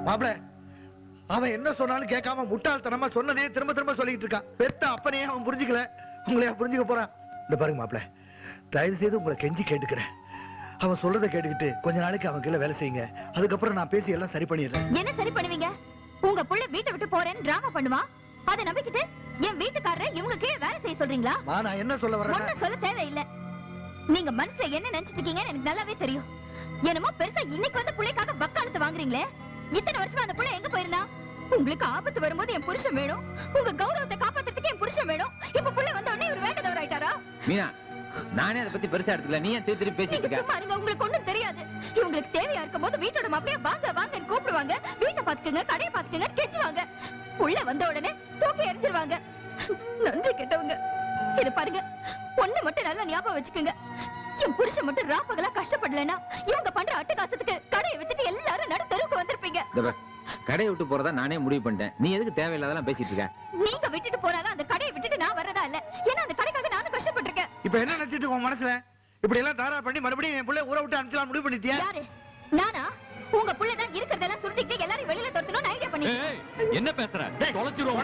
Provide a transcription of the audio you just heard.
மாப்ள அவன் என்ன சொன்னாலும் கேட்காம முட்டாள்தனமா சொன்னதே திரும்ப திரும்ப சொல்லிட்டு இருக்கான். பெத்த அப்பனே அவன் புரிஞ்சுக்கல, உங்களையா புரிஞ்சுக்க போறான்? இந்த பாருங்க மாப்ள, தயவு செய்து உங்களை கெஞ்சி கேட்டுக்கிறேன். அவன் சொல்றதை கேட்டுக்கிட்டு கொஞ்ச நாளைக்கு அவன் கீழே வேலை செய்யுங்க. அதுக்கப்புறம் நான் பேசி எல்லாம் சரி பண்ணிடுறேன். என்ன சரி பண்ணுவீங்க? உங்க புள்ள வீட்டை விட்டு போறேன்னு டிராமா பண்ணுவா. அதை நம்பிக்கிட்டு என் வீட்டுக்காரரை இவங்க கீழே வேலை செய்ய சொல்றீங்களா? நான் என்ன சொல்ல வரேன்? ஒன்னும் சொல்ல தேவையில்லை. நீங்க மனசுல என்ன நினைச்சிட்டு இருக்கீங்கன்னு எனக்கு நல்லாவே தெரியும். என்னமோ பெருசா இன்னைக்கு வந்து புள்ளைக்காக வக்காலத்து வாங்குறீங்களே. இத்தனை வருஷமா அந்த புள்ள எங்க போயிருந்தா? உங்களுக்கு ஆபத்து வரும்போது என் புருஷன் வேணும், உங்க கௌரவத்தை காப்பாத்துறதுக்கு என் புருஷன் வேணும். இப்ப புள்ள வந்த உடனே இவர் வேண்டதவர் ஆயிட்டாரா? மீனா, நானே அதை பத்தி பெருசா எடுத்துக்கல. நீ ஏன் திருப்பி பேசிட்டு இருக்க? சும்மா இருங்க, உங்களுக்கு ஒண்ணும் தெரியாது. இவங்களுக்கு தேவையா இருக்கும் போது வீட்டோட மாப்பிளைய வாங்க வாங்கன்னு கூப்பிடுவாங்க. வீட்டை பாத்துக்கங்க, கடையை பாத்துக்கங்க கெஞ்சுவாங்க. புள்ள வந்த உடனே தூக்கி எறிஞ்சிருவாங்க. நன்றி கெட்டவங்க. இது பாருங்க, ஒண்ணு மட்டும் நல்லா ஞாபகம் வச்சுக்கோங்க. என் புருஷன் மட்டும் ராப்பகலா கஷ்டப்படலன்னா இவங்க பண்ற அட்டகாசத்துக்கு கடையை வித்துட்டு எல்லாரும் நடு தெருவுக்கு வந்திருப்பீங்க. கடையை விட்டு போறதா நானே முடிவு பண்ணிட்டேன். நீ எதுக்கு தேவையில்லாதெல்லாம் பேசிட்டு இருக்க? நீங்க விட்டுட்டு போறாதான் அந்த கடையை விட்டுட்டு நான் வரதா இல்ல. ஏன்னா அந்த கடைக்காக நானும் கஷ்டப்பட்டிருக்கேன். இப்ப என்ன நினைச்சிட்டு உன் மனசுல இப்படி எல்லாம் தாரா பண்ணி மறுபடியும் என் பிள்ளை ஊரை விட்டு அனுப்பிச்சலாம் முடிவு பண்ணிட்டியா? யாரு? நானா? உங்க புள்ளதான் இருக்கிறதெல்லாம் சுருட்டிட்டு எல்லாரும் வெளியில துரத்தணும்னு ஐடியா பண்ணி. என்ன பேசுற? தொலைச்சிருவோம்.